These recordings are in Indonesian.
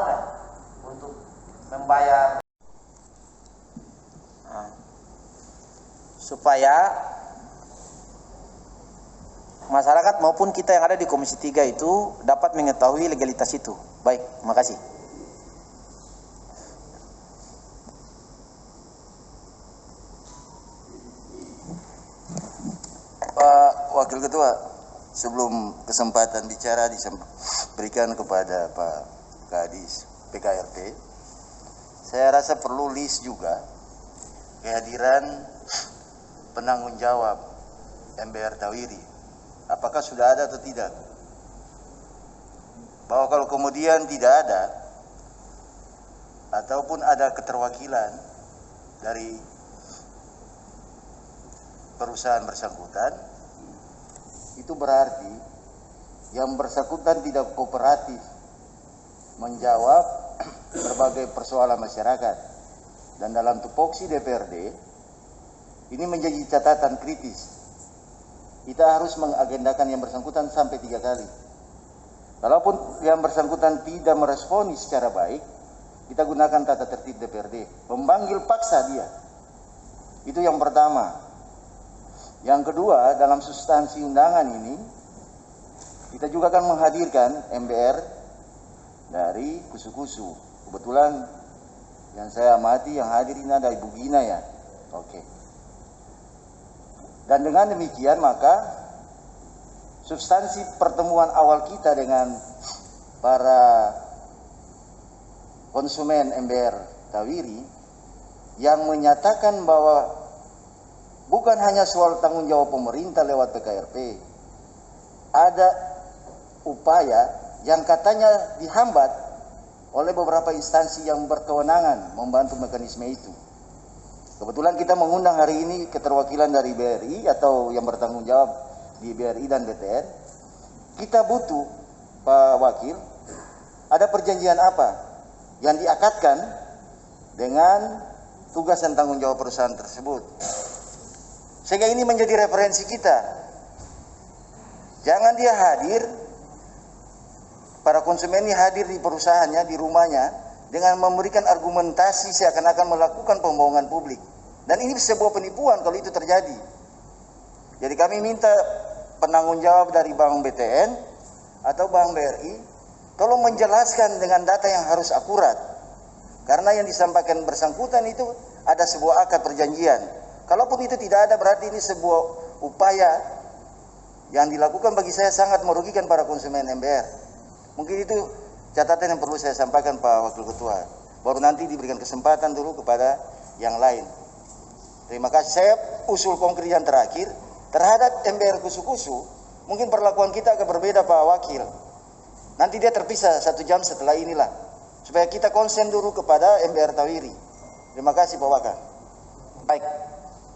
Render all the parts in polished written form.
ada untuk membayar supaya masyarakat maupun kita yang ada di Komisi 3 itu dapat mengetahui legalitas itu. Baik, terima kasih. Pak Wakil Ketua, sebelum kesempatan bicara diberikan kepada Pak Kadis PKRT, saya rasa perlu list juga kehadiran penanggung jawab MBR Tawiri. Apakah sudah ada atau tidak? Bahwa kalau kemudian tidak ada, ataupun ada keterwakilan dari perusahaan bersangkutan, itu berarti yang bersangkutan tidak kooperatif menjawab berbagai persoalan masyarakat. Dan dalam tupoksi DPRD, ini menjadi catatan kritis. Kita harus mengagendakan yang bersangkutan sampai 3 kali. Kalaupun yang bersangkutan tidak meresponi secara baik, kita gunakan tata tertib DPRD, memanggil paksa dia. Itu yang pertama. Yang kedua, dalam substansi undangan ini, kita juga akan menghadirkan MBR dari Kusu-Kusu. Kebetulan yang saya amati yang hadir ini ada Ibu Gina ya. Oke. Dan dengan demikian maka substansi pertemuan awal kita dengan para konsumen MBR Tawiri yang menyatakan bahwa bukan hanya soal tanggung jawab pemerintah lewat PKRP, ada upaya yang katanya dihambat oleh beberapa instansi yang berkewenangan membantu mekanisme itu. Kebetulan kita mengundang hari ini keterwakilan dari BRI atau yang bertanggung jawab di BRI dan BTN. Kita butuh, Pak Wakil, ada perjanjian apa yang diakatkan dengan tugas dan tanggung jawab perusahaan tersebut. Sehingga ini menjadi referensi kita. Jangan dia hadir, para konsumen ini hadir di perusahaannya, di rumahnya, dengan memberikan argumentasi seakan-akan melakukan pembohongan publik. Dan ini sebuah penipuan kalau itu terjadi. Jadi kami minta penanggung jawab dari Bank BTN atau Bank BRI, tolong menjelaskan dengan data yang harus akurat. Karena yang disampaikan bersangkutan itu ada sebuah akad perjanjian. Kalaupun itu tidak ada, berarti ini sebuah upaya yang dilakukan bagi saya sangat merugikan para konsumen MBR. Mungkin itu catatan yang perlu saya sampaikan Pak Wakil Ketua. Baru nanti diberikan kesempatan dulu kepada yang lain. Terima kasih. Saya usul konkret yang terakhir terhadap MBR Kusu-Kusu, mungkin perlakuan kita agak berbeda Pak Wakil. Nanti dia terpisah 1 jam setelah inilah, supaya kita konsen dulu kepada MBR Tawiri. Terima kasih Pak Wakil.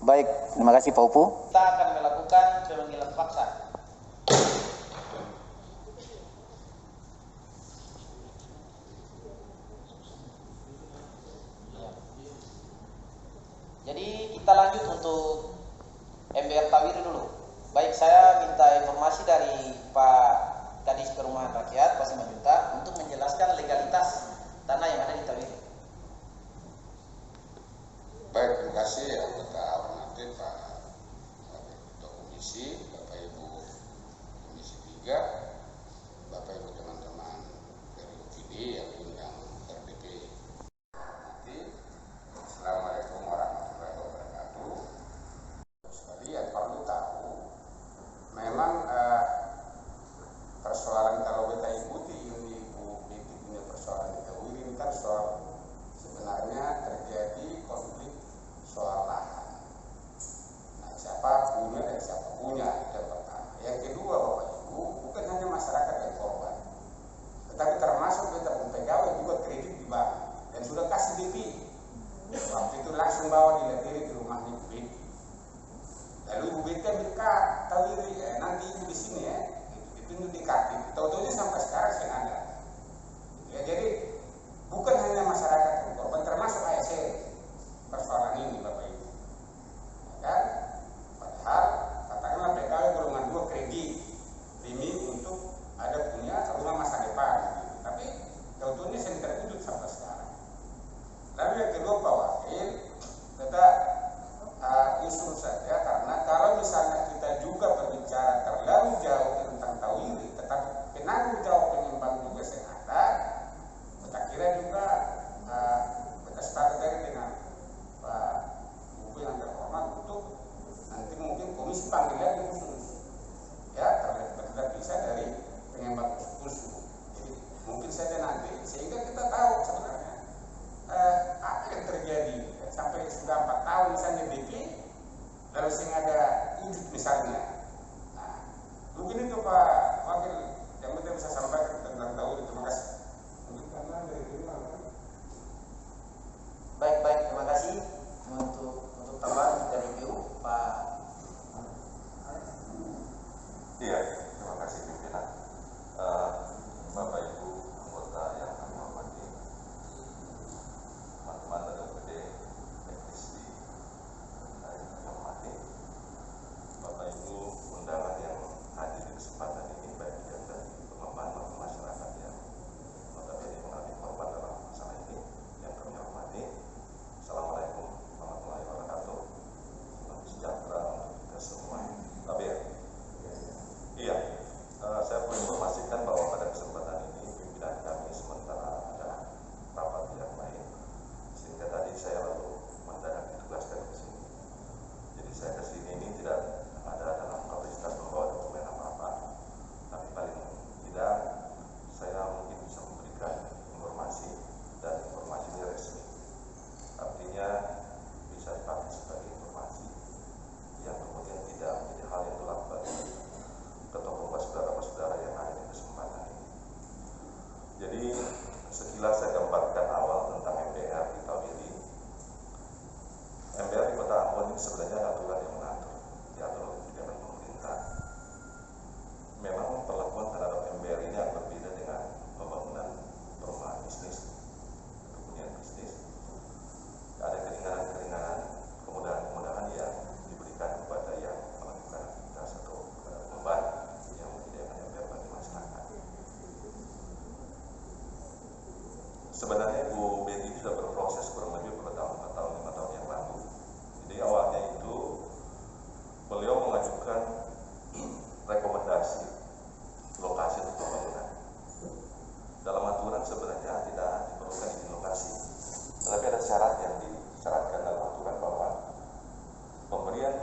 Baik, terima kasih Pak Upu. Kita akan melakukan pemanggilan paksa. Jadi kita lanjut untuk MBR Tawiri dulu. Baik, saya minta informasi dari Pak Kadis Perumahan Rakyat, Pak Simanjuntak, untuk menjelaskan legalitas tanah yang ada di Tawiri. Baik, terima kasih anggota Ornatif Pak Ketua Komisi, Bapak Ibu Komisi 3, Bapak Ibu teman-teman dari OPD yang diundang RDP. Assalamualaikum warahmatullahi wabarakatuh. Sekalian perlu tahu, memang persoalan kalau kita ikuti sebenarnya Bu Betty sudah berproses kurang lebih pada tahun 4 tahun 5 tahun yang lalu. Jadi awalnya itu beliau mengajukan rekomendasi lokasi untuk pembangunan. Dalam aturan sebenarnya tidak diperlukan izin lokasi, tetapi ada syarat yang disyaratkan dalam aturan bahwa pemberian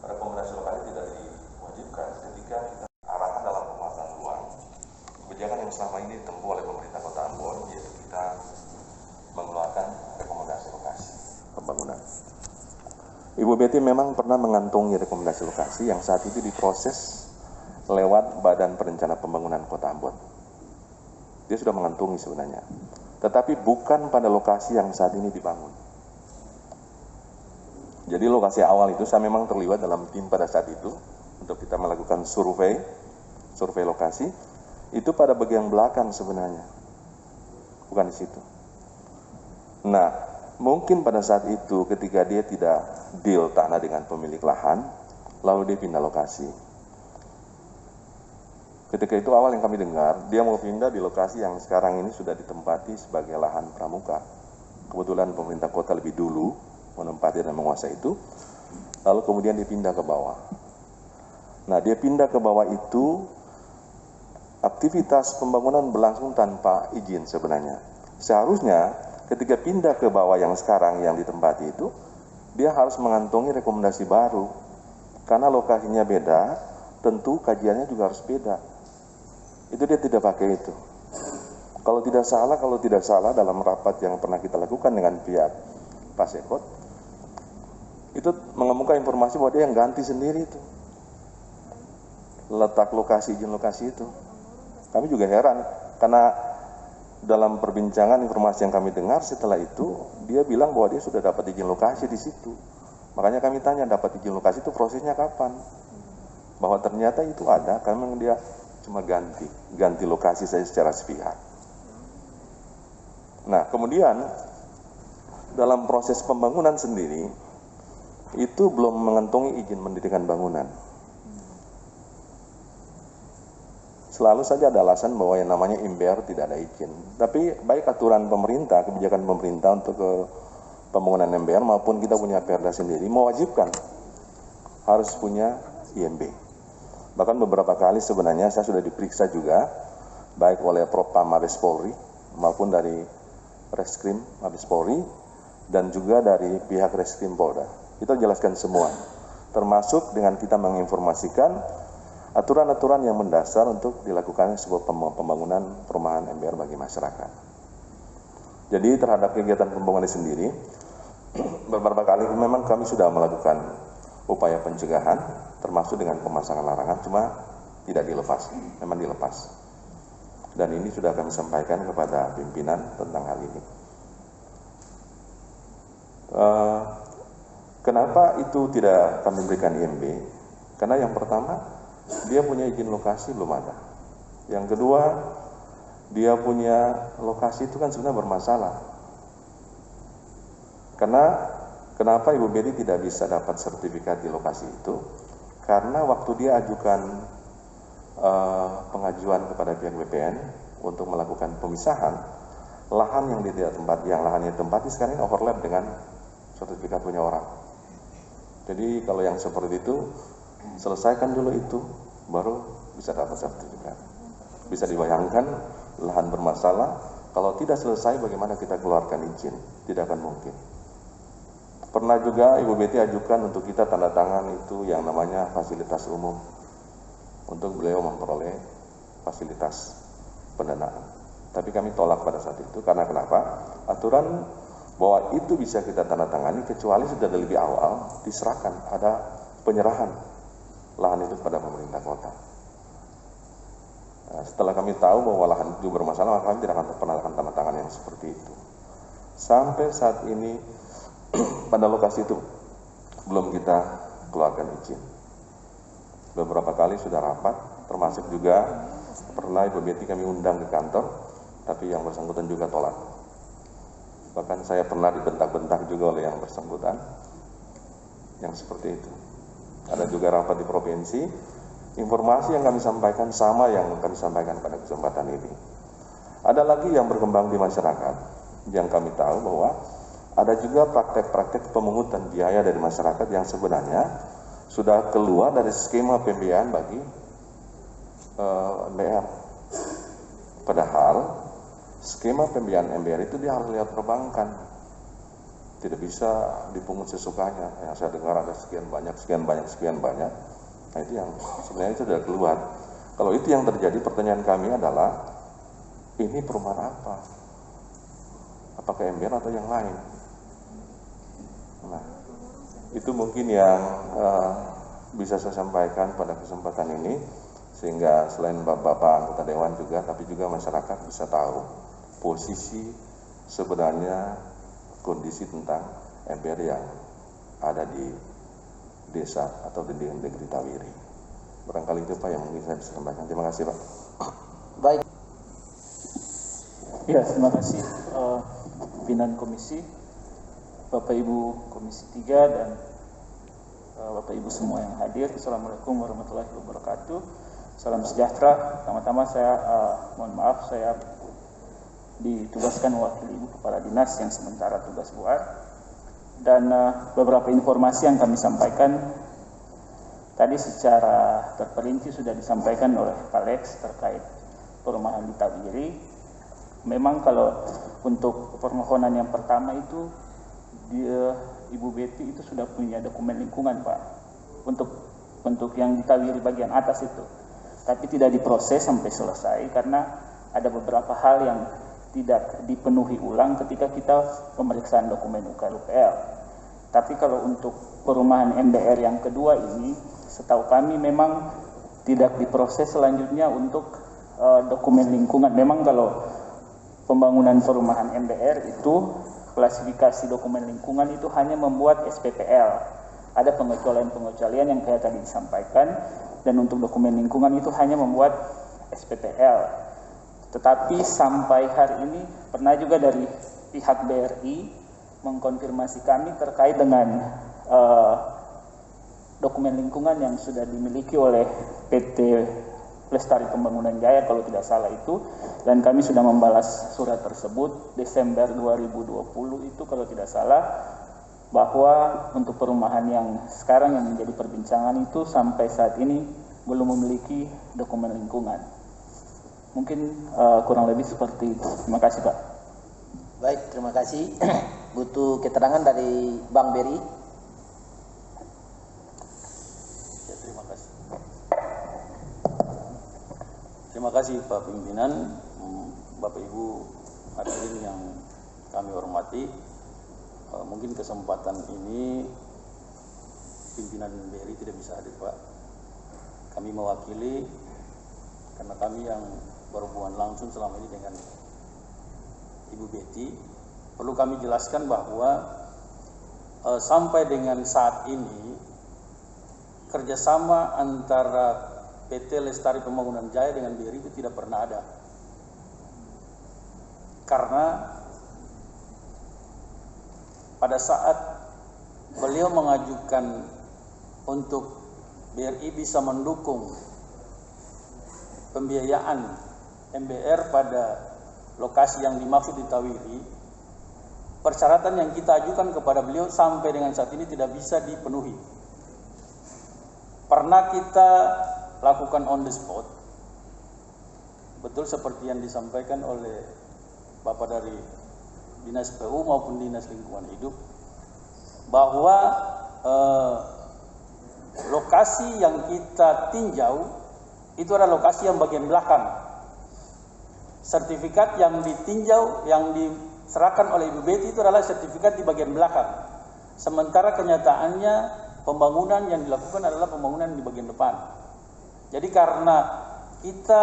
rekomendasi lokasi tidak diwajibkan ketika kita arahan dalam pemasangan ruang. Kebijakan yang selama ini ditempuh oleh pemerintah Kota Ambon yaitu kita mengeluarkan rekomendasi lokasi pembangunan. Ibu Betty memang pernah mengantongi rekomendasi lokasi yang saat itu diproses lewat Badan Perencanaan Pembangunan Kota Ambon. Dia sudah mengantongi sebenarnya, tetapi bukan pada lokasi yang saat ini dibangun. Jadi lokasi awal itu saya memang terlibat dalam tim pada saat itu untuk kita melakukan survei lokasi. Itu pada bagian belakang sebenarnya, bukan di situ. Nah, mungkin pada saat itu ketika dia tidak deal tanah dengan pemilik lahan, lalu dia pindah lokasi. Ketika itu awal yang kami dengar, dia mau pindah di lokasi yang sekarang ini sudah ditempati sebagai lahan pramuka. Kebetulan pemerintah kota lebih dulu menempati dan menguasai itu, lalu kemudian dia pindah ke bawah. Nah, dia pindah ke bawah itu, aktivitas pembangunan berlangsung tanpa izin sebenarnya. Seharusnya ketika pindah ke bawah yang sekarang yang ditempati itu, dia harus mengantongi rekomendasi baru. Karena lokasinya beda, tentu kajiannya juga harus beda. Itu dia tidak pakai itu. Kalau tidak salah dalam rapat yang pernah kita lakukan dengan pihak Pak Sekot, itu mengemuka informasi bahwa dia yang ganti sendiri itu letak lokasi, izin lokasi itu. Kami juga heran, karena dalam perbincangan informasi yang kami dengar setelah itu, dia bilang bahwa dia sudah dapat izin lokasi di situ. Makanya kami tanya, dapat izin lokasi itu prosesnya kapan? Bahwa ternyata itu ada, karena memang dia cuma ganti lokasi saja secara sepihak. Nah, kemudian dalam proses pembangunan sendiri, itu belum mengantongi izin mendirikan bangunan. Selalu saja ada alasan bahwa yang namanya IMBR tidak ada izin. Tapi baik aturan pemerintah, kebijakan pemerintah untuk pembangunan IMBR maupun kita punya Perda sendiri mewajibkan harus punya IMB. Bahkan beberapa kali sebenarnya saya sudah diperiksa juga, baik oleh Propam Mabes Polri maupun dari Reskrim Mabes Polri dan juga dari pihak Reskrim Polda. Kita jelaskan semua, termasuk dengan kita menginformasikan aturan-aturan yang mendasar untuk dilakukan sebuah pembangunan perumahan MBR bagi masyarakat. Jadi terhadap kegiatan pembangunan sendiri, beberapa kali memang kami sudah melakukan upaya pencegahan, termasuk dengan pemasangan larangan, cuma tidak dilepas, memang dilepas. Dan ini sudah kami sampaikan kepada pimpinan tentang hal ini. Kenapa itu tidak kami berikan IMB? Karena yang pertama, dia punya izin lokasi belum ada. Yang kedua, dia punya lokasi itu kan sebenarnya bermasalah. Karena kenapa Ibu Betty tidak bisa dapat sertifikat di lokasi itu? Karena waktu dia ajukan pengajuan kepada pihak BPN untuk melakukan pemisahan, lahan yang lahannya ditempati sekarang ini overlap dengan sertifikat punya orang. Jadi kalau yang seperti itu, selesaikan dulu itu, baru bisa dapat sertifikat. Bisa dibayangkan lahan bermasalah, kalau tidak selesai bagaimana kita keluarkan izin? Tidak akan mungkin. Pernah juga Ibu Betty ajukan untuk kita tanda tangan itu yang namanya fasilitas umum, untuk beliau memperoleh fasilitas pendanaan. Tapi kami tolak pada saat itu, karena kenapa? Aturan bahwa itu bisa kita tanda tangani kecuali sudah lebih awal diserahkan, ada penyerahan lahan itu pada pemerintah kota. Nah, setelah kami tahu bahwa lahan itu bermasalah, maka kami tidak akan pernah akan tanda tangan yang seperti itu. Sampai saat ini pada lokasi itu belum kita keluarkan izin. Beberapa kali sudah rapat, termasuk juga pernah Ibu Betty kami undang ke kantor, tapi yang bersangkutan juga tolak. Bahkan saya pernah dibentak-bentak juga oleh yang bersangkutan, yang seperti itu. Ada juga rapat di provinsi, informasi yang kami sampaikan sama yang kami sampaikan pada kesempatan ini. Ada lagi yang berkembang di masyarakat, yang kami tahu bahwa ada juga praktek-praktek pemungutan biaya dari masyarakat yang sebenarnya sudah keluar dari skema pembiayaan bagi MBR. Padahal skema pembiayaan MBR itu dia harus lihat perbankan, tidak bisa dipungut sesukanya. Yang saya dengar ada sekian banyak. Nah itu yang sebenarnya itu sudah keluar. Kalau itu yang terjadi, pertanyaan kami adalah ini perumahan apa? Apakah MBR atau yang lain? Nah, itu mungkin yang bisa saya sampaikan pada kesempatan ini, sehingga selain Bapak anggota Dewan juga, tapi juga masyarakat bisa tahu posisi sebenarnya kondisi tentang MBR yang ada di desa atau di negeri Tawiri. Barangkali itu Pak yang mungkin saya bisa sampaikan. Terima kasih Pak. Baik. Ya, terima kasih pimpinan komisi, Bapak Ibu Komisi 3 dan Bapak Ibu semua yang hadir. Assalamualaikum warahmatullahi wabarakatuh. Salam sejahtera. Pertama-tama saya mohon maaf, saya ditugaskan mewakili Ibu Kepala Dinas yang sementara tugas buat, dan beberapa informasi yang kami sampaikan tadi secara terperinci sudah disampaikan oleh Pak Lex terkait perumahan di Tawiri. Memang kalau untuk permohonan yang pertama itu Ibu Betty itu sudah punya dokumen lingkungan Pak, untuk yang di Tawiri bagian atas itu, tapi tidak diproses sampai selesai karena ada beberapa hal yang tidak dipenuhi ulang ketika kita pemeriksaan dokumen UKLUPL. Tapi kalau untuk perumahan MBR yang kedua ini, setahu kami memang tidak diproses selanjutnya untuk dokumen lingkungan. Memang kalau pembangunan perumahan MBR itu klasifikasi dokumen lingkungan itu hanya membuat SPPL. Ada pengecualian-pengecualian yang kayak tadi disampaikan, dan untuk dokumen lingkungan itu hanya membuat SPPL. Tetapi sampai hari ini pernah juga dari pihak BRI mengkonfirmasi kami terkait dengan dokumen lingkungan yang sudah dimiliki oleh PT Lestari Pembangunan Jaya kalau tidak salah itu, dan kami sudah membalas surat tersebut Desember 2020 itu kalau tidak salah, bahwa untuk perumahan yang sekarang yang menjadi perbincangan itu sampai saat ini belum memiliki dokumen lingkungan. Mungkin kurang lebih seperti itu. Terima kasih Pak. Baik, terima kasih. Butuh keterangan dari Bang Beri. Ya, terima kasih. Terima kasih Pak Pimpinan, Bapak Ibu hadirin yang kami hormati. Mungkin kesempatan ini pimpinan BRI tidak bisa hadir Pak. Kami mewakili karena kami yang berhubungan langsung selama ini dengan Ibu Betty. Perlu kami jelaskan bahwa sampai dengan saat ini kerjasama antara PT Lestari Pembangunan Jaya dengan BRI itu tidak pernah ada. Karena pada saat beliau mengajukan untuk BRI bisa mendukung pembiayaan MBR pada lokasi yang dimaksud di Tawiri, persyaratan yang kita ajukan kepada beliau sampai dengan saat ini tidak bisa dipenuhi. Pernah kita lakukan on the spot, betul seperti yang disampaikan oleh Bapak dari Dinas PU maupun Dinas Lingkungan Hidup, bahwa lokasi yang kita tinjau itu adalah lokasi yang bagian belakang. Sertifikat yang ditinjau, yang diserahkan oleh Ibu Betty itu adalah sertifikat di bagian belakang. Sementara kenyataannya pembangunan yang dilakukan adalah pembangunan di bagian depan. Jadi karena kita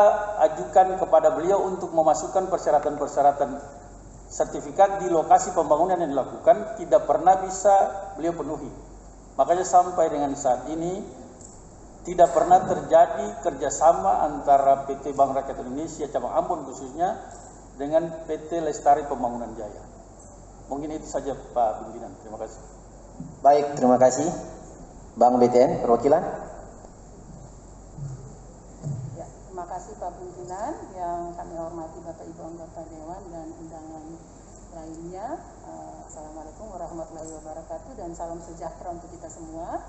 ajukan kepada beliau untuk memasukkan persyaratan-persyaratan sertifikat di lokasi pembangunan yang dilakukan, tidak pernah bisa beliau penuhi. Makanya sampai dengan saat ini tidak pernah terjadi kerjasama antara PT Bank Rakyat Indonesia cabang Ambon khususnya dengan PT Lestari Pembangunan Jaya. Mungkin itu saja Pak Pimpinan. Terima kasih. Baik, terima kasih. Bang BTN, perwakilan. Ya, terima kasih. kasih Pak Pimpinan, yang kami hormati Bapak Ibu anggota Dewan dan undangan lainnya. Assalamualaikum warahmatullahi wabarakatuh dan salam sejahtera untuk kita semua.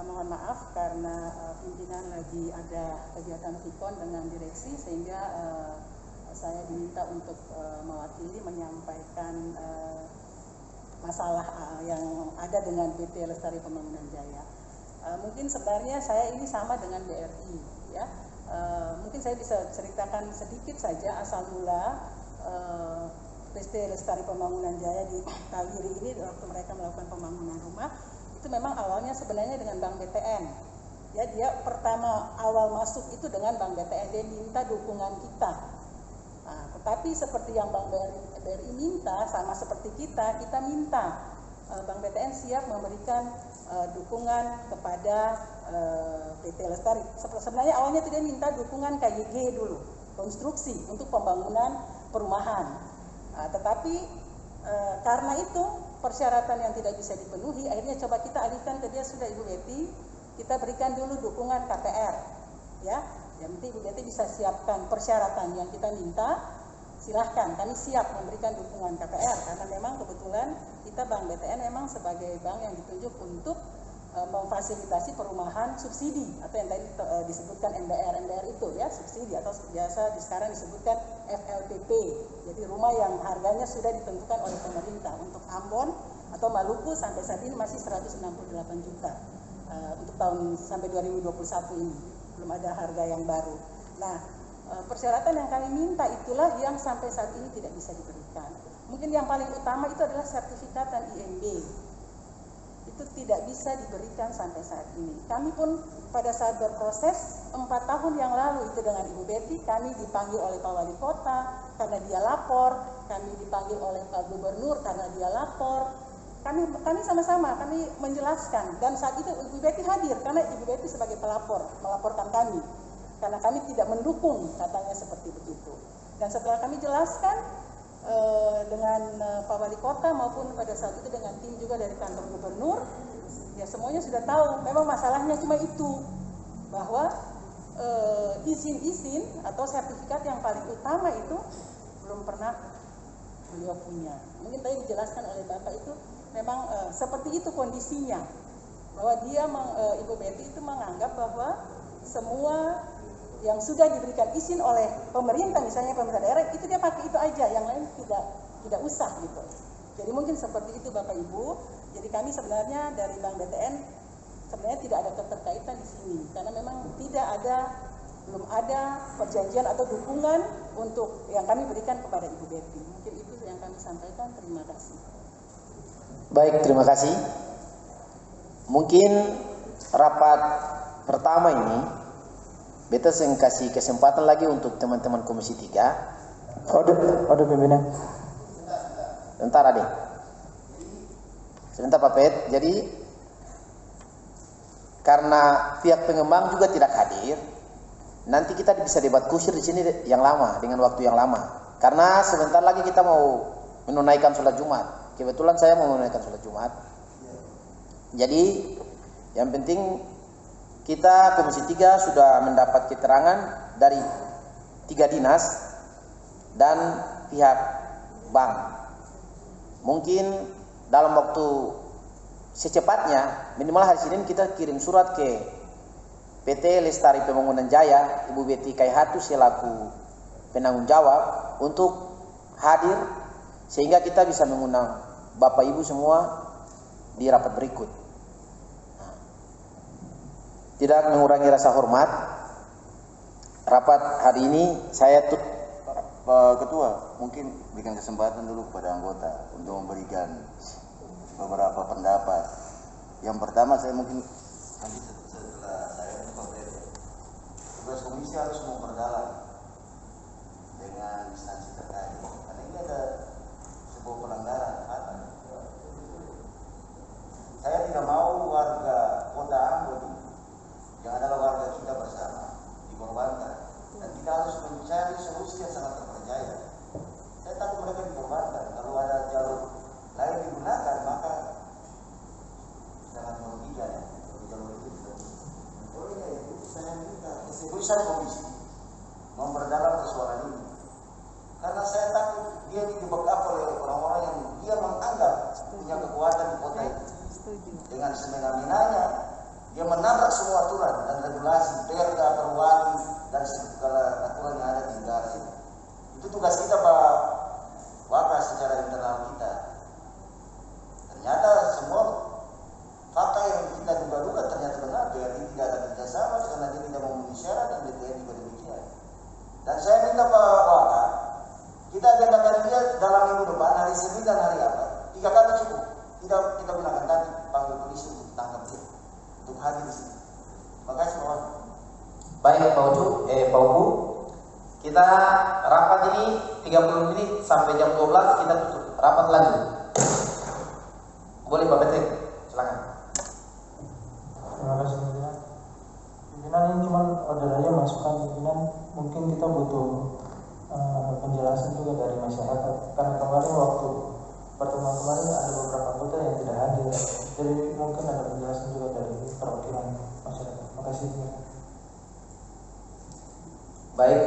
Mohon maaf karena pimpinan lagi ada kegiatan Vikon dengan direksi sehingga saya diminta untuk mewakili menyampaikan masalah yang ada dengan PT Lestari Pembangunan Jaya. Mungkin sebenarnya saya ini sama dengan BRI, ya. Mungkin saya bisa ceritakan sedikit saja asal mula PT Lestari Pembangunan Jaya di Tawiri ini waktu mereka melakukan pembangunan rumah itu memang awalnya sebenarnya dengan Bank BTN. Ya, dia pertama awal masuk itu dengan Bank BTN, dia minta dukungan kita. Nah, tetapi seperti yang Bank BRI minta, sama seperti kita minta Bank BTN siap memberikan dukungan kepada PT Lestari. Sebenarnya awalnya dia minta dukungan KYG dulu, konstruksi untuk pembangunan perumahan. Tetapi karena itu persyaratan yang tidak bisa dipenuhi, akhirnya coba kita alihkan ke dia, sudah Ibu Betty, kita berikan dulu dukungan KPR, ya. Yang penting Ibu Betty bisa siapkan persyaratan yang kita minta. Silahkan, kami siap memberikan dukungan KPR karena memang kebetulan kita Bank BTN memang sebagai bank yang ditunjuk untuk memfasilitasi perumahan subsidi atau yang tadi disebutkan MBR itu ya, subsidi atau biasa sekarang disebutkan FLPP. Jadi rumah yang harganya sudah ditentukan oleh pemerintah. Untuk Ambon atau Maluku sampai saat ini masih 168 juta untuk tahun sampai 2021 ini. Belum ada harga yang baru. Nah, persyaratan yang kami minta itulah yang sampai saat ini tidak bisa diberikan. Mungkin yang paling utama itu adalah sertifikatan IMB. Itu tidak bisa diberikan sampai saat ini. Kami pun pada saat berproses 4 tahun yang lalu itu dengan Ibu Betty, kami dipanggil oleh Pak Wali Kota karena dia lapor, kami dipanggil oleh Pak Gubernur karena dia lapor. Kami sama-sama kami menjelaskan dan saat itu Ibu Betty hadir karena Ibu Betty sebagai pelapor melaporkan kami. Karena kami tidak mendukung, katanya seperti begitu. Dan setelah kami jelaskan dengan Pak Wali Kota maupun pada saat itu dengan tim juga dari kantor gubernur, ya semuanya sudah tahu. Memang masalahnya cuma itu, bahwa izin-izin atau sertifikat yang paling utama itu belum pernah beliau punya. Mungkin tadi dijelaskan oleh Bapak itu memang seperti itu kondisinya, bahwa dia Ibu Betty itu menganggap bahwa semua yang sudah diberikan izin oleh pemerintah, misalnya pemerintah daerah, itu dia pakai itu aja, yang lain tidak usah gitu. Jadi mungkin seperti itu Bapak Ibu. Jadi kami sebenarnya dari Bank BTN sebenarnya tidak ada keterkaitan di sini, karena memang belum ada perjanjian atau dukungan untuk yang kami berikan kepada Ibu Betty. Mungkin itu yang kami sampaikan. Terima kasih. Baik, terima kasih. Mungkin rapat pertama ini beta saya kasih kesempatan lagi untuk teman-teman Komisi 3. Order pimpinan. Sebentar Adik. Sebentar Pak Pet. Jadi karena pihak pengembang juga tidak hadir, nanti kita bisa debat kusir di sini yang lama dengan waktu yang lama. Karena sebentar lagi kita mau menunaikan sholat Jumat. Kebetulan saya mau menunaikan sholat Jumat. Jadi yang penting kita Komisi 3 sudah mendapat keterangan dari 3 dinas dan pihak bank. Mungkin dalam waktu secepatnya, minimal hari Senin kita kirim surat ke PT Lestari Pembangunan Jaya, Ibu Betty Kaihatu selaku penanggung jawab untuk hadir sehingga kita bisa mengundang Bapak Ibu semua di rapat berikut. Tidak mengurangi rasa hormat, rapat hari ini saya Pak Ketua, mungkin berikan kesempatan dulu kepada anggota untuk memberikan beberapa pendapat. Yang pertama saya mungkin nanti setelah saya tugas komisi harus memperdalam dengan instansi terkait, karena ini ada sebuah pelanggaran hak. Saya tidak mau warga kota Ambon yang adalah warga kita bersama dikorbankan, dan kita harus mencari solusi yang sangat terpercaya. Saya takut mereka dikorbankan. Kalau ada jalur lain digunakan, maka jangan merugikan ya. Jalur itu oleh itu saya minta keseriusan komisi dengan semena-menanya dia menabrak semua aturan dan regulasi, perda, perwali, dan segala aturan yang ada di negara ini. Itu tugas kita Pak Waka secara internal kita. Ternyata semua fakta yang kita duga-duga ternyata benar. BRI tidak ada kerjasama karena dia tidak memenuhi syarat dan DPR juga demikian. Dan saya minta Pak Waka, kita agendakan dia dalam minggu depan, hari Senin dan hari apa? 3 kali cukup. Kita gunakan tadi panggil polisi untuk tangkap dia, untuk hadir di sini. Terima kasih Pak Waka. Baik Pak Ubu, kita rapat ini 30 menit sampai jam 12 kita tutup. Rapat lagi. Boleh Pak Petek, silakan. Terima kasih pimpinan. Pimpinan ini cuma order aja masukan pimpinan. Mungkin kita butuh penjelasan juga dari masyarakat. Karena kemarin waktu pertemuan kemarin ada beberapa anggota yang tidak hadir. Jadi mungkin ada penjelasan juga dari perwakilan masyarakat. Terima kasih pimpinan. Baik,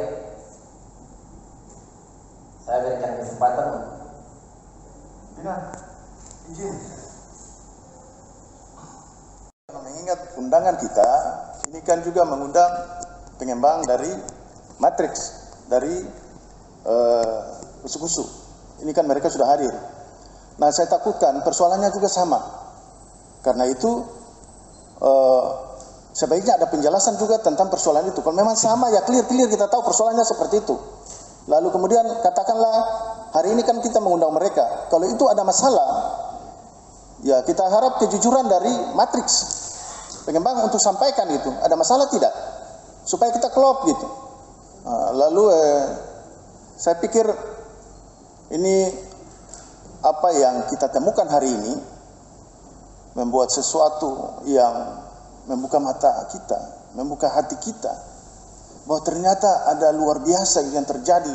saya berikan kesempatan. Pimpinan, izin. Mengingat undangan kita, ini kan juga mengundang pengembang dari Matrix, dari Kusu-Kusu. Ini kan mereka sudah hadir. Nah, saya takutkan persoalannya juga sama. Karena itu sebaiknya ada penjelasan juga tentang persoalan itu. Kalau memang sama ya clear kita tahu persoalannya seperti itu. Lalu kemudian katakanlah hari ini kan kita mengundang mereka. Kalau itu ada masalah, ya kita harap kejujuran dari Matrix pengembang untuk sampaikan itu. Ada masalah tidak? Supaya kita klop gitu. Lalu saya pikir ini apa yang kita temukan hari ini membuat sesuatu yang membuka mata kita, membuka hati kita, bahwa ternyata ada luar biasa yang terjadi.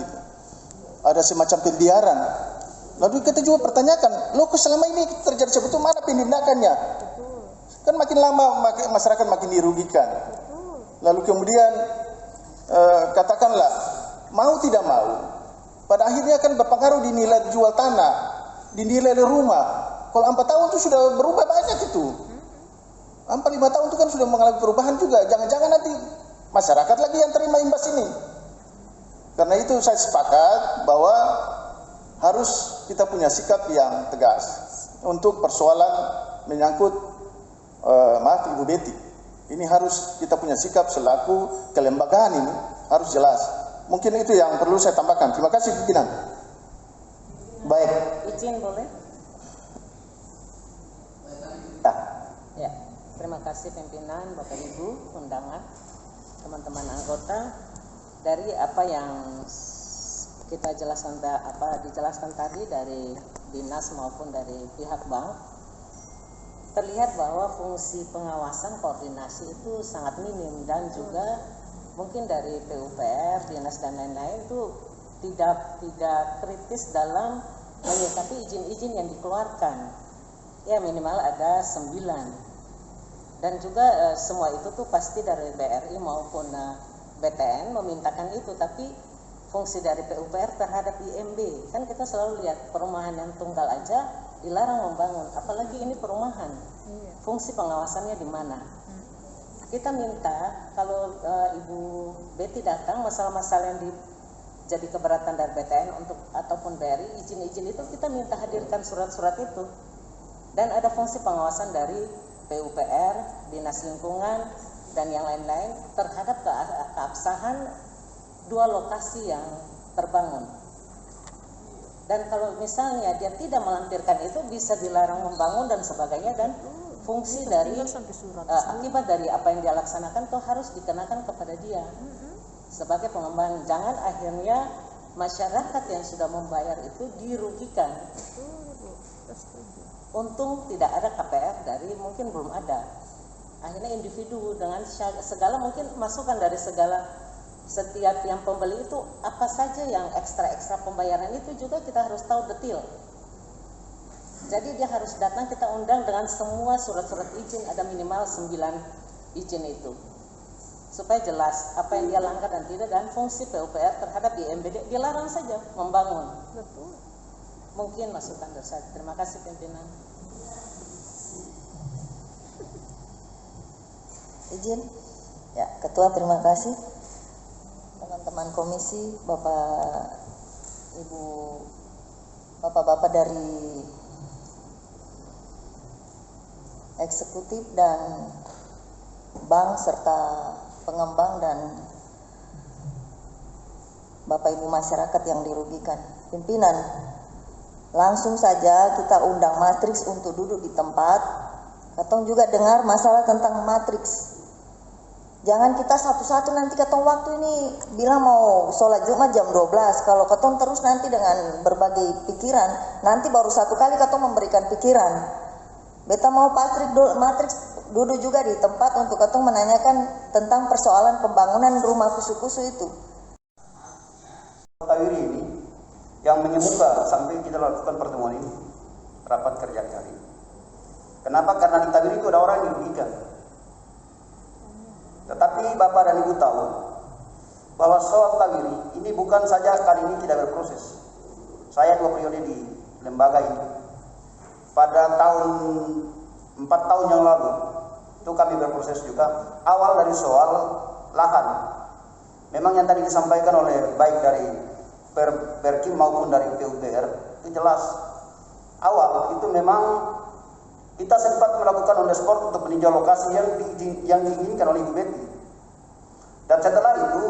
Ada semacam pembiaran. Lalu kita juga pertanyakan, loh kok selama ini terjadi seperti itu, mana penindakannya? Kan makin lama masyarakat makin dirugikan. Lalu kemudian katakanlah mau tidak mau, pada akhirnya kan berpengaruh di nilai jual tanah, di nilai rumah. Kalau 4 tahun itu sudah berubah banyak itu. 4-5 tahun itu kan sudah mengalami perubahan juga. Jangan-jangan nanti masyarakat lagi yang terima imbas ini. Karena itu saya sepakat bahwa harus kita punya sikap yang tegas untuk persoalan menyangkut maaf Ibu Betty. Ini harus kita punya sikap selaku kelembagaan ini harus jelas. Mungkin itu yang perlu saya tambahkan. Terima kasih pimpinan. Baik. Izin boleh? Ya, terima kasih pimpinan, Bapak Ibu, undangan, teman-teman anggota. Dari apa yang kita dijelaskan tadi dari dinas maupun dari pihak bank, terlihat bahwa fungsi pengawasan koordinasi itu sangat minim, dan juga mungkin dari PUPR, dinas dan lain-lain itu tidak kritis dalam menyikapi izin-izin yang dikeluarkan. Ya minimal ada 9. Dan juga semua itu tuh pasti dari BRI maupun BTN memintakan itu, tapi fungsi dari PUPR terhadap IMB, kan kita selalu lihat perumahan yang tunggal aja dilarang membangun, apalagi ini perumahan. Fungsi pengawasannya di mana? Kita minta kalau Ibu Betty datang, masalah-masalah yang jadi keberatan dari BTN untuk ataupun BRI, izin-izin itu kita minta hadirkan surat-surat itu. Dan ada fungsi pengawasan dari PUPR, Dinas Lingkungan, dan yang lain-lain terhadap keabsahan 2 lokasi yang terbangun. Dan kalau misalnya dia tidak melampirkan itu, bisa dilarang membangun dan sebagainya, dan fungsi dari akibat dari apa yang dia laksanakan itu harus dikenakan kepada dia sebagai pengembang. Jangan akhirnya masyarakat yang sudah membayar itu dirugikan. Untung tidak ada KPR dari, mungkin belum ada. Akhirnya individu dengan segala mungkin masukan dari setiap yang pembeli itu apa saja yang ekstra pembayaran itu juga kita harus tahu detail. Jadi dia harus datang, kita undang dengan semua surat-surat izin, ada minimal 9 izin itu, supaya jelas apa yang dia langgar dan tidak, dan fungsi PUPR terhadap IMB dilarang saja membangun. Mungkin masukan dari saya. Terima kasih pimpinan. Izin. Ya, Ketua terima kasih. Teman-teman komisi, Bapak Ibu, Bapak-bapak dari eksekutif dan bank serta pengembang dan Bapak Ibu masyarakat yang dirugikan. Pimpinan, langsung saja kita undang matriks untuk duduk di tempat. Katong juga dengar masalah tentang matriks. Jangan kita satu-satu nanti katong waktu ini bilang mau sholat Jumat jam 12. Kalau katong terus nanti dengan berbagai pikiran, nanti baru satu kali katong memberikan pikiran. Beta mau matriks duduk juga di tempat untuk katong menanyakan tentang persoalan pembangunan rumah kusu-kusu itu. Tawiri ini yang menyemuka sampai kita lakukan pertemuan ini, rapat kerja hari. Kenapa? Karena di Tawiri itu ada orang yang dirugikan. Tetapi Bapak dan Ibu tahu bahwa soal Tawiri ini bukan saja kali ini tidak berproses. Saya 2 periode di lembaga ini. Pada 4 tahun yang lalu itu kami berproses juga. Awal dari soal lahan. Memang yang tadi disampaikan oleh baik dari Perkim maupun dari PUPR itu jelas. Awal itu memang kita sempat melakukan on the spot untuk meninjau lokasi yang diinginkan oleh Ibu Betty. Dan setelah itu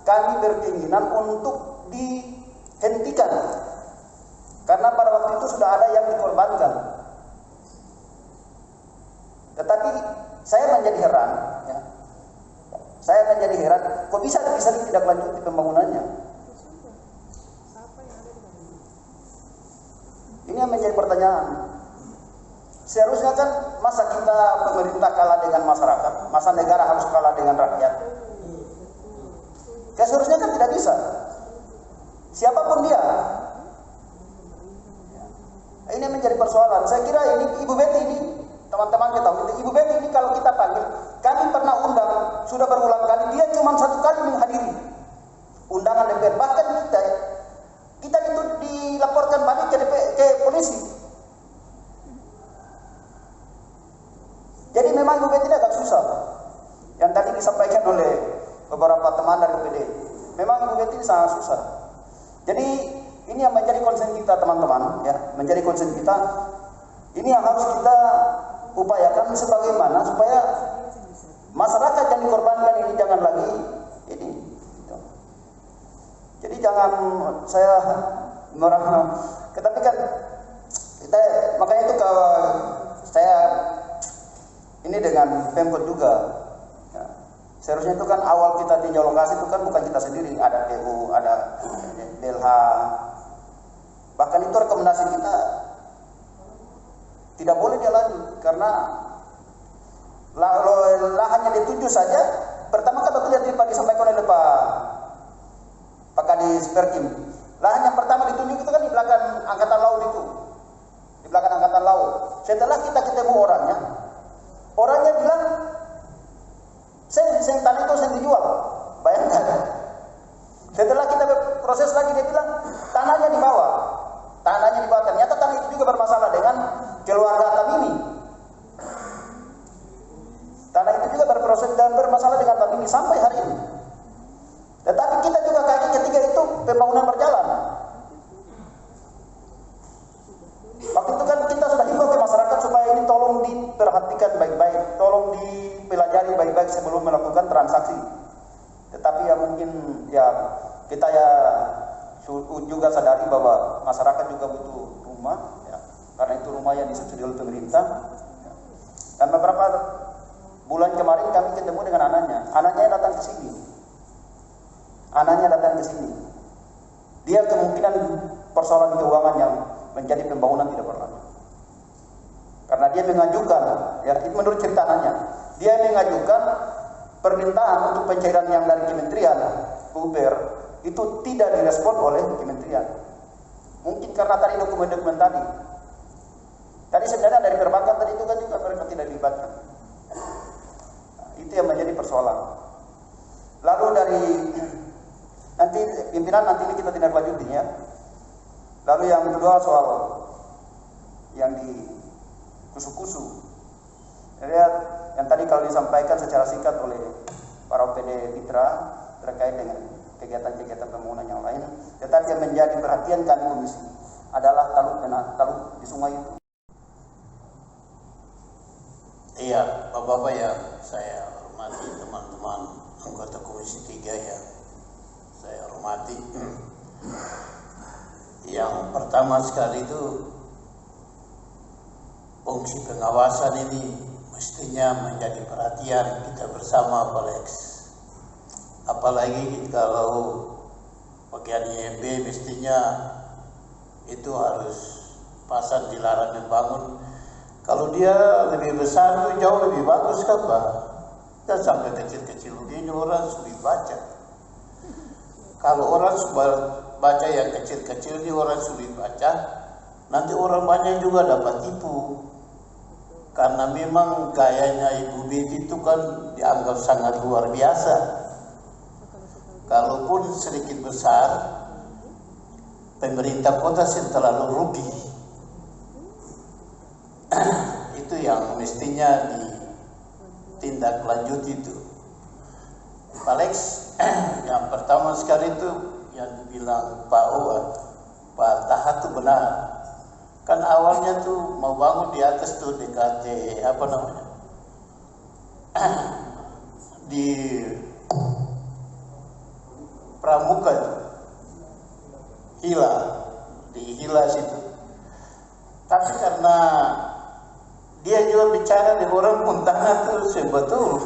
kami berkeinginan untuk dihentikan karena pada waktu itu sudah ada yang dikorbankan. Tetapi saya menjadi heran, ya. Saya menjadi heran, kok bisa tidak lanjut pembangunannya? Ini yang menjadi pertanyaan. Seharusnya kan masa kita pemerintah kalah dengan masyarakat, masa negara harus kalah dengan rakyat? Seharusnya kan tidak bisa. Siapapun dia. Ini menjadi persoalan. Saya kira ini Ibu Betty ini, teman-teman kita tahu, Ibu Betty ini kalau kita panggil, kami pernah undang, sudah berulang kali, dia cuma 1 kali menghadiri undangan DPR. Bahkan kita itu dilaporkan balik ke polisi. Jadi memang Ibu Betty agak susah. Yang tadi disampaikan oleh beberapa teman dari UPD. Memang Ibu Betty sangat susah. Jadi ini yang menjadi concern kita teman-teman, ya, menjadi concern kita. Ini yang harus kita upayakan sebagaimana supaya masyarakat yang dikorbankan ini jangan lagi ini. Jadi jangan saya merah. Tetapi kan kita makanya itu saya ini dengan Pemkot juga. Ya. Seharusnya itu kan awal kita tinjau lokasi itu kan bukan kita sendiri, ada PU, ada DLH. Bahkan itu rekomendasi kita tidak boleh dia lanjut karena lahannya dituju saja. Pertama kan betul yang disampaikan oleh Pak Kadis Perkim. Lahan yang pertama ditunjuk itu kan di belakang Angkatan Laut itu, di belakang Angkatan Laut. Setelah kita ketemu orangnya bilang, saya tanah itu saya dijual. Bayangkan. Setelah kita berproses lagi dia bilang tanahnya dibawa. Ternyata tanah itu juga bermasalah dengan keluarga Tamimi. Tanah itu juga berproses dan bermasalah dengan Tamimi sampai hari ini. Tetapi kita juga kaget ketika itu pembangunan berjalan. Waktu itu kan kita sudah himbau ke masyarakat supaya ini tolong diperhatikan baik-baik, tolong dipelajari baik-baik sebelum melakukan transaksi. Tetapi ya mungkin ya kita ya juga sadari bahwa masyarakat juga butuh rumah, ya, karena itu rumah yang disubsidi oleh pemerintah. Ya. Dan beberapa bulan kemarin kami ketemu dengan anaknya datang ke sini. Dia kemungkinan persoalan keuangan yang menjadi pembangunan tidak pernah. Karena dia mengajukan, ya itu menurut cerita anaknya, dia mengajukan permintaan untuk pencairan yang dari Kementerian PUPR itu tidak direspon oleh Kementerian. Mungkin karena tadi dokumen-dokumen tadi. Tadi sebenarnya dari perbankan tadi itu kan juga mereka tidak dilibatkan. Nah, itu yang menjadi persoalan. Lalu dari nanti pimpinan nanti ini kita tindak lanjuti ya. Lalu yang kedua soal yang di kusu-kusu. lihat yang tadi kalau disampaikan secara singkat oleh para OPD Mitra terkait dengan kegiatan-kegiatan pembangunan yang lain, tetapi yang menjadi perhatian kami komisi adalah talut di sungai itu. Iya, Bapak-Bapak yang saya hormati, teman-teman anggota Komisi 3 yang saya hormati. Yang pertama sekali itu, fungsi pengawasan ini mestinya menjadi perhatian kita bersama, Pak Lex. Apalagi kalau bagian IMB mestinya itu harus pasang dilarang membangun. Kalau dia lebih besar itu jauh lebih bagus kan Pak? Kan sampai kecil-kecil begini orang sulit baca. Kalau orang baca yang kecil-kecil ini orang sulit baca, nanti orang banyak juga dapat tipu. Karena memang gayanya Ibu Betty itu kan dianggap sangat luar biasa. Kalaupun sedikit besar, pemerintah kota terlalu rugi. Itu yang mestinya ditindaklanjuti itu. Pak Lex, yang pertama sekali itu yang dibilang Pak Tahat itu benar. Kan awalnya tuh mau bangun di atas tuh DKT di Pramuka tuh, di Hila situ. Tapi karena dia juga bicara di orang Montana tuh sebetul,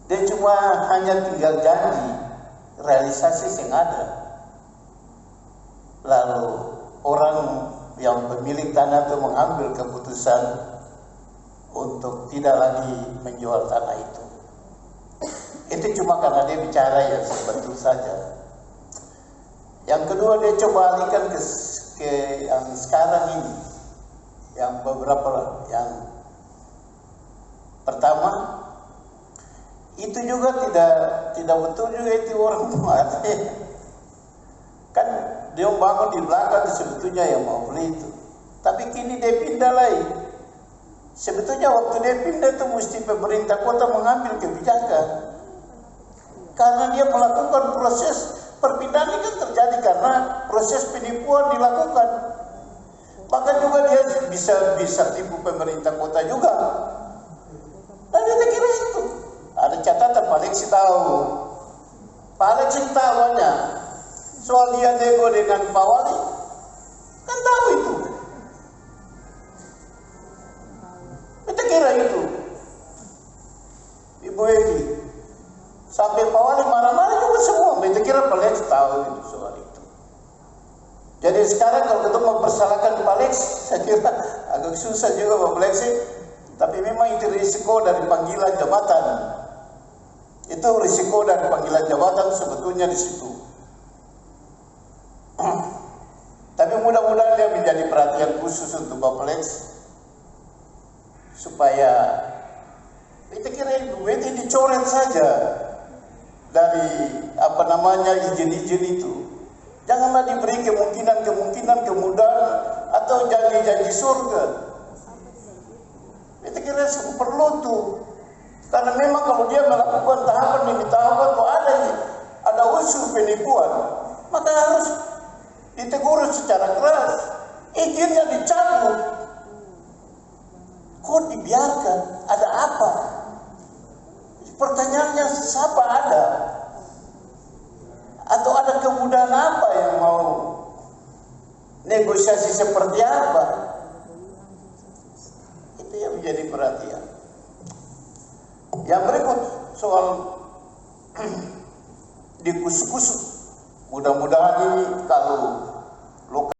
dia cuma hanya tinggal janji, realisasi yang ada. Lalu orang yang pemilik tanah itu mengambil keputusan untuk tidak lagi menjual tanah itu. Itu cuma karena dia bicara yang sebetul saja. Yang kedua, dia coba alihkan ke yang sekarang ini, yang beberapa, yang pertama itu juga tidak betul juga itu orang mati. Kan dia bangun di belakang sebetulnya yang mau beli itu, tapi kini dia pindah lagi. Sebetulnya waktu dia pindah itu mesti pemerintah kota mengambil kebijakan, karena dia melakukan proses perpindahan ini kan terjadi karena proses penipuan dilakukan. Bahkan juga dia bisa tipu pemerintah kota juga. Dan kita kira itu ada catatan Pak Lex tahu. Pak Lex tahu aja. Soal dia nego dengan Pak Wali, kan tahu itu. Kita kira itu. Ibu Edi, sampai Pak Wali marah-marah juga semua. Kita kira Pak Lex tahu itu soal itu. Jadi sekarang kalau kita mempersalahkan Pak Lex, saya kira agak susah juga Pak Lex sih. Tapi memang itu risiko dari panggilan jabatan. Itu risiko dari panggilan jabatan sebetulnya di situ. Tapi mudah-mudahan dia menjadi perhatian khusus untuk Bapak Lex, supaya kita kira Ibu Betty dicoret saja dari izin-izin itu. Janganlah diberi kemungkinan kemudahan atau janji-janji surga. Kita kira perlu tuh, karena memang kalau dia melakukan tahapan demi tahapan tuh ada unsur penipuan, maka harus ditegur secara keras, izinnya dicabut. Kok dibiarkan? Ada apa? Pertanyaannya, siapa ada? Atau ada kemudahan apa yang mau negosiasi seperti apa? Itu yang menjadi perhatian. Yang berikut soal dikusuk-kusuk. Mudah-mudahan ini kalau lokal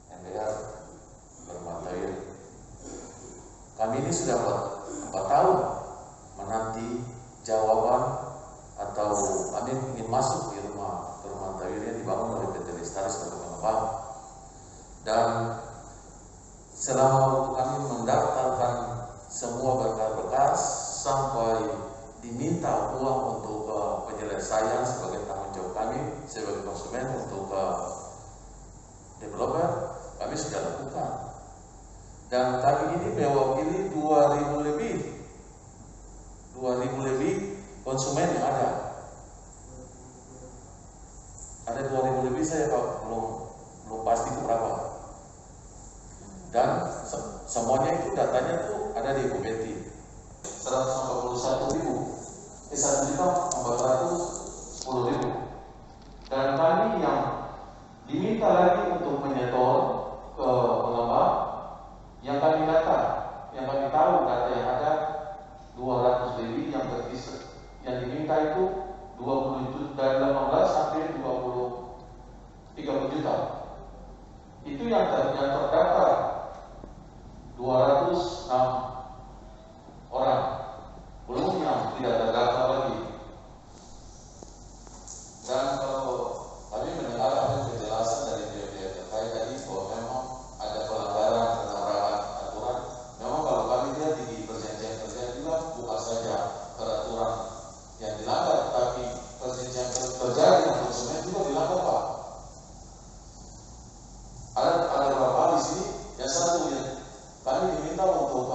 MPR bermateri, kami ini sudah 4 tahun menanti jawaban atau kami ingin masuk di rumah Tawir yang dibangun oleh PT Lestaris atau Pengembang. Dan selama waktu kami mendaftarkan semua berkas-berkas sampai diminta uang untuk penyelesaian sebagai tanggung jawab kami sebagai konsumen untuk developer, kami sudah lakukan. Dan kami ini mewakili 2.500 dan semuanya itu datanya itu ada di Ibu Betty. 141.410.000. Dan kami yang diminta lagi untuk menyetor ke pengembang, yang kami tahu data yang ada 200 lebih yang terpisah, yang diminta itu 20 juta dari 18 sampai 30 juta. Itu yang terdaftar 206 orang, belum yang tidak terdaftar lagi. Dan kalau kami mendengar ada penjelasan dari pihak terkait tadi bahwa memang ada pelanggaran penerapan aturan. Memang kalau kami lihat di perjanjian kerja juga bukan saja peraturan yang dilanggar, tapi perjanjian kerja dengan konsumen juga dilanggar, Pak. Ada beberapa hal di sini. Yang satu ya, kami diminta untuk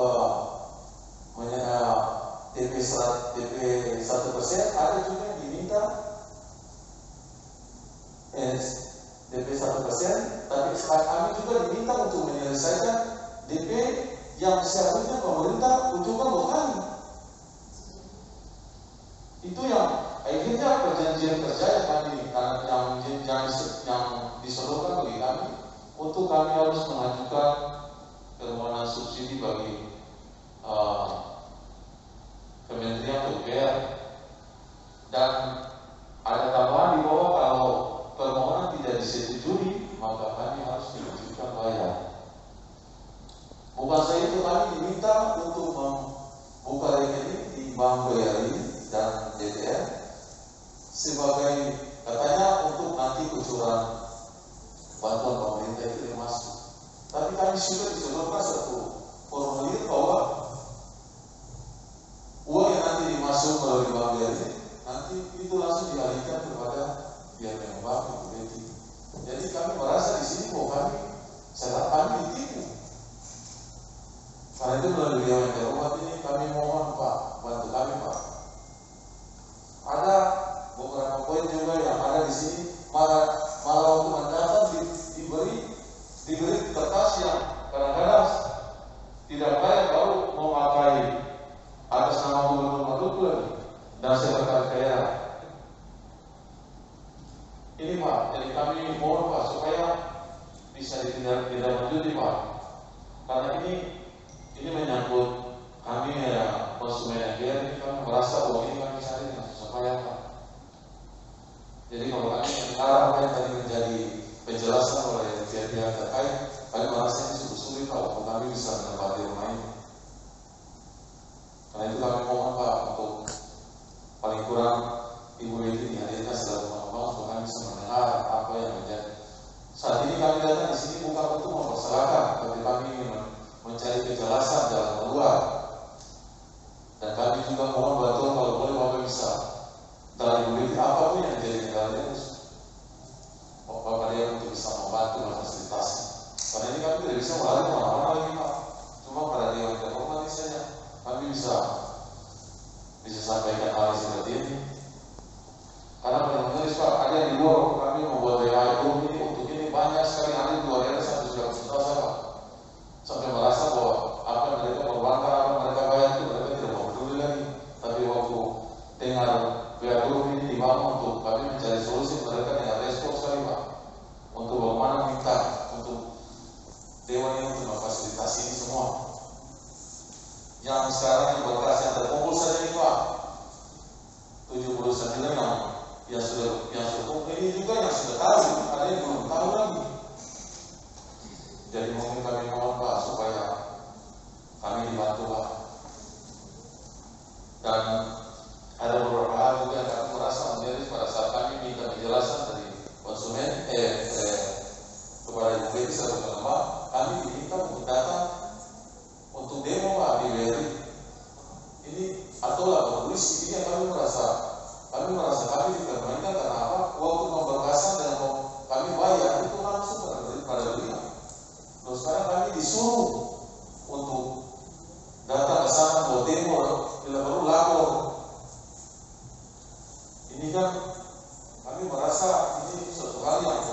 DP 1%, ada juga yang diminta DP 1%, tapi kami juga diminta untuk menyelesaikan DP yang seharusnya pemerintah ujukan buat kami. Itu yang akhirnya perjanjian kerja yang kami yang disodorkan bagi kami untuk kami harus mengajukan permohonan subsidi bagi Kementerian PUPR. Dan ada tambahan di bawah, kalau permohonan tidak disetujui maka kami harus diwajibkan bayar. Bukan saja itu, kami diminta untuk membuka rekening di Bank BRI dan DPR sebagai katanya untuk nanti kucuran bantuan pemerintah itu masuk. Tapi kami sudah disodorkan satu formulir bahwa uang yang nanti dimasuk melalui Bank BRI nanti itu langsung dialihkan kepada pihak pengembang Ibu Betty. Jadi kami merasa di sini bahwa kami ditipu. Karena itu melalui Dewan Terhormat ini kami mohon Pak, bantu kami Pak. Ada beberapa poin juga yang ada di sini, malah waktu mendaftar diberi kertas yang kadang-kadang tidak baik, baru memakai atas nama Gubernur Maluku dan Sekretaris Daerah. Ini Pak, jadi kami mohon Pak supaya bisa ditindaklanjuti Pak, karena ini menyangkut kami ya konsumen MBR. Ini kami merasa bahwa ini kami cari dengan susah payah Pak. Jadi kalau kami mendengar apa yang tadi menjadi penjelasan oleh pihak-pihak terkait, kami merasa ini sungguh sulit Pak untuk kami bisa menempati rumah ini. Karena itu kami mohon Pak untuk paling kurang Ibu Betty dihadirkan selalu pengembang untuk kami bisa mendengar apa yang menjadi. Saat ini kami datang di sini bukan untuk mempersalahkan, tapi kami ingin mencari kejelasan dalam keluar. Dan kami juga mohon bantuan kalau boleh Bapak bisa dari Ibu Betty apapun yang menjadi kendalanya, Bapak dia untuk bisa membantu memfasilitasi. Karena ini kami tidak bisa melalui kemana-mana lagi Pak. Cuma pada Dewan Terhormat ini saja kami bisa sampaikan hal seperti ini. Karena benar-benar Pak, ada yang di luar kami membuat WA ini untuk ini banyak sekali, ada di luar ada 100 juta Pak. Sampai merasa bahwa apa yang mereka berbankan, apa yang mereka bayar itu mereka tidak peduli lagi. Tapi waktu dengar WA ini dibangun untuk kami mencari solusi, mereka dengan respon sekali Pak. Untuk bagaimana minta untuk Dewan ini untuk memfasilitasi ini semua. Yang sekarang yang berkas yang terkumpul saja ini Pak 79 yang sudah kumpul ini juga yang sudah tahu, ada yang belum tahu lagi. Jadi mungkin kami mohon Pak supaya kami dibantu Pak. Dan ada beberapa hal juga yang kami merasa menjadi pada saat kami minta penjelasan dari konsumen kepada Ibu Betty selaku pengembang, kami diminta untuk datang untuk demo Pak di BRI. Ini atau polisi ini yang kami merasa kami dipermainkan. Karena apa? Waktu pemberkasan dan kami bayar itu langsung pada beliau. Terus sekarang kami disuruh untuk datang ke sana buat demo, bila baru lapor. Ini kan kami merasa ini suatu hal yang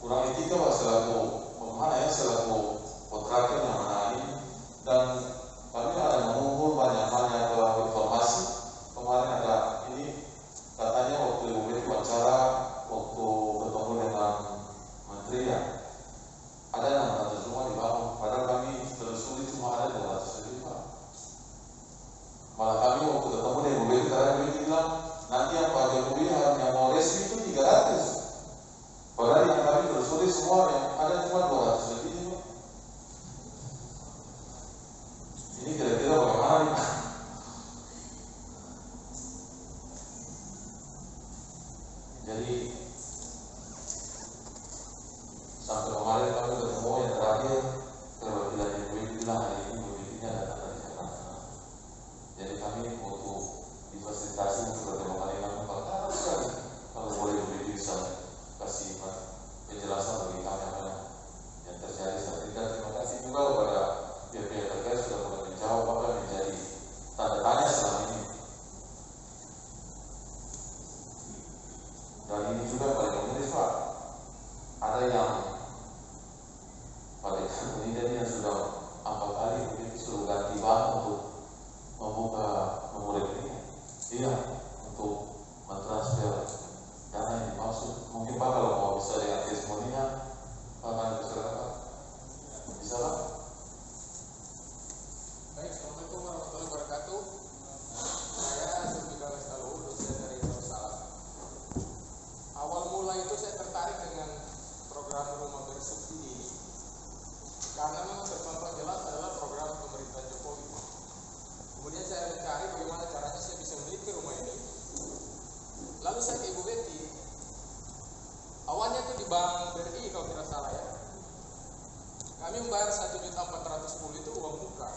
kurang etika Pak selaku kementerian. Ada 600 rumah dibangun, padahal kami telusuri cuma ada 200 lebih Pak. Malah kami waktu ketemu dengan Bu Betty, karena Bu Betty bilang nanti yang Pak Jokowi yang mau resmi itu 300. Padahal yang kami telusuri semua yang ada cuma 200 lebih Pak. Ini kira-kira bagaimana nih Pak? Jadi sampai kemarin kami ketemu yang terakhir perwakilan yang boleh bilang hari ini pemiliknya datang dari Jakarta. Jadi kami butuh difasilitasi untuk bertemu kali kami Pak sekali. Kalau boleh bisa kasih penjelasan bagi kami apa yang terjadi saat ini. Dan terima kasih juga kepada pihak-pihak terkait sudah mulai menjawab apa yang menjadi tanda tanya selama ini. Dan ini juga paling menarik Pak. Ada yang pada kemudian yang sudah 4 kali begitu suruh ganti bank untuk membuka nomor rekening. Iya, untuk mentransfer dana yang dimaksud. Mungkin Pak kalau mau bisa dengan testimoninya Pak akan berserah. Bisa Pak? Baik, Assalamualaikum warahmatullahi wabarakatuh. Saya Sulfikar Lestalu, dosen dari Darussalam. Awal mula itu saya tertarik dengan program rumah bersubsidi ini karena memang terpampang jelas adalah program pemerintah Jokowi. Kemudian saya mencari bagaimana caranya saya bisa memiliki rumah ini. Lalu saya ke Ibu Betty. Awalnya itu di Bank BRI kalau tidak salah ya. Kami membayar 1.410.000 itu uang muka.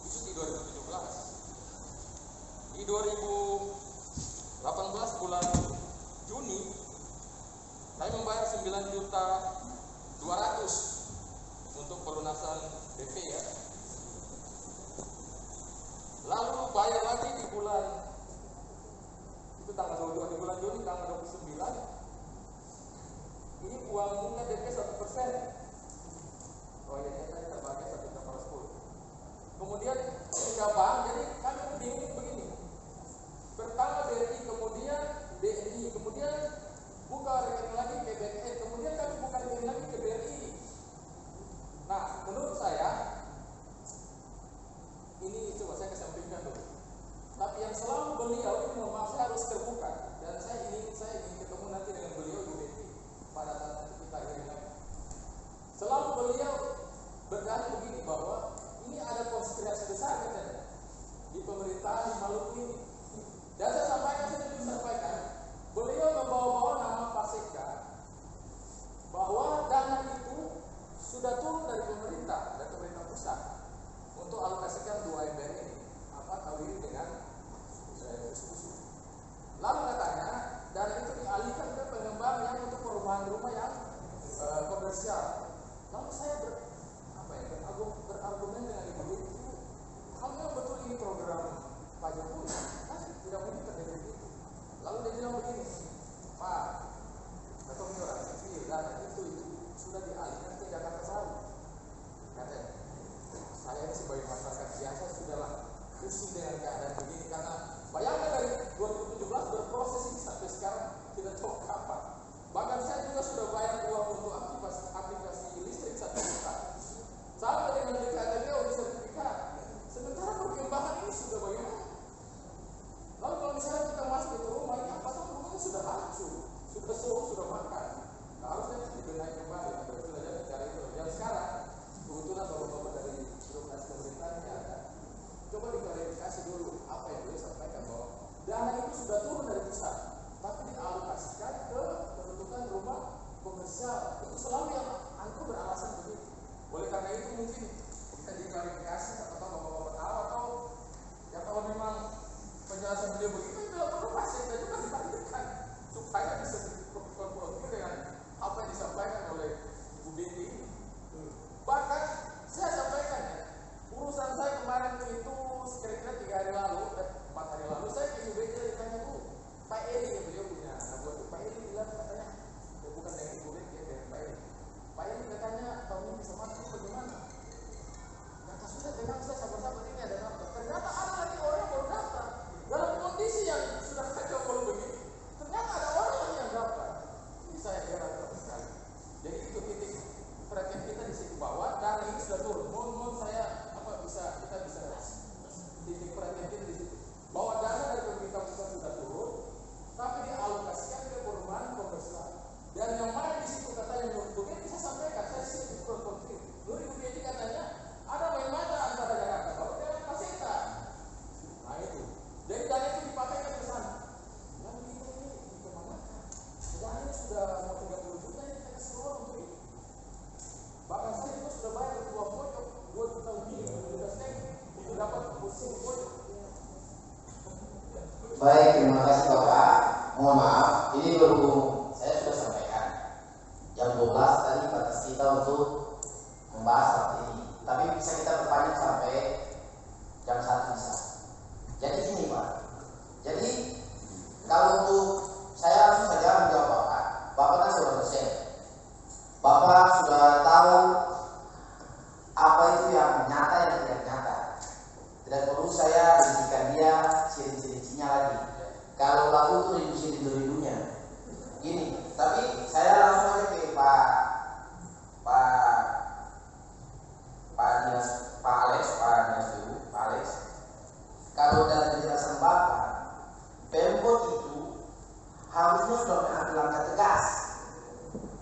Itu di 2017. Di 2018 bulan Juni kami membayar 9.200.000 untuk pelunasan DP ya. Lalu bayar lagi di bulan itu tanggal 22 di bulan Juni tanggal 29. Ini uang bunga DP 1%. Oh ya, tadi terbagi 1.410. Kemudian ketika bank, jadi kami bingung begini. Pertama BRI, kemudian BNI, kemudian buka rekening lagi ke BNI, kemudian kami buka rekening lagi ke BRI. Nah, menurut saya ini coba saya kesampingkan dulu. Tapi yang selalu beliau ini memaksa harus terbuka, dan saya ingin ketemu nanti dengan beliau Bu Betty pada saat nanti kita ini. Selalu beliau berdalih begini bahwa ini ada konspirasi besar katanya di pemerintahan di Maluku ini. Dan saya sampaikan, beliau membawa-bawa nama Pak Sekda bahwa dana itu sudah turun dari pemerintah dan pemerintah pusat untuk alokasikan 2 MBR ini, Tawiri dengan Susu. Lalu katanya dana itu dialihkan ke pengembang yang untuk perumahan rumah yang komersial. Lalu saya Baik, terima kasih Bapak. Mohon maaf, ini baru saya sudah sampaikan. Jam 12 tadi batas kita untuk membahas hal ini. Tapi bisa kita perpanjang sampai jam 1 bisa. Jadi gini Pak. Jadi kalau untuk saya langsung saja menjawab Bapak. Bapak kan sudah dosen. Bapak sudah tahu apa itu yang nyata yang tidak nyata. Tidak perlu saya berikan dia ciri-cirinya lagi. Kalau laku itu ribu-ribunya. Gini, tapi saya langsung aja ke Pak Alex. Kalau dalam penjelasan Bapak, Pemkot itu harusnya sudah mengambil langkah tegas.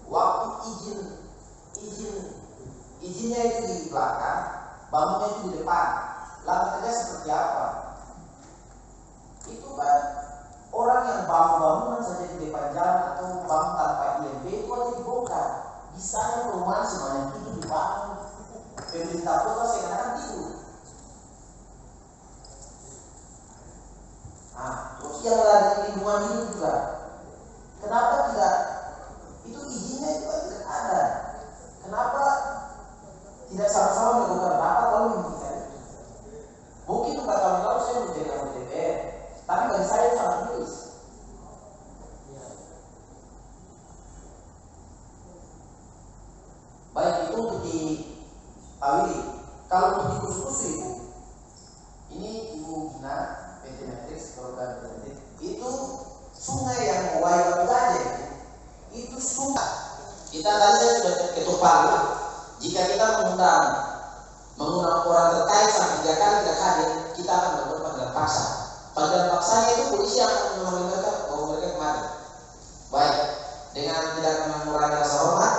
Waktu izinnya itu di belakang, bangunnya itu di depan. Langkah tegas seperti apa? Itu kan orang yang bangun-bangunan saja di depan jalan atau bangun tanpa IMB itu ada dibongkar. Bisa perumahan sebanyak itu dibangun. Pemerintah kota sekarang tidur. Nah, terus yang ada di lingkungan hidup juga. Kenapa tidak? Itu izinnya itu kan tidak ada. Kenapa tidak sama-sama melakukan rapat lalu menghentikan itu? Mungkin 4 tahun lalu saya menjadi anggota DPR, tapi bagi saya itu sangat tulis. Baik itu untuk di Awili. Kalau untuk di Kusu-Kusu itu, ini Ibu Gina, PT Matrix, program PT, itu sungai yang Waiwatu aja itu sungai. Kita tadi sudah ketuk palu. Jika kita mengundang orang terkait sampai 3 kali tidak hadir, kita akan melakukan panggilan paksa. Panggilan paksanya itu polisi akan menemani mereka bahwa mereka kemari. Baik, dengan tidak mengurangi rasa hormat,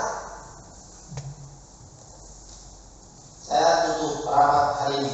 saya tutup rapat hari ini.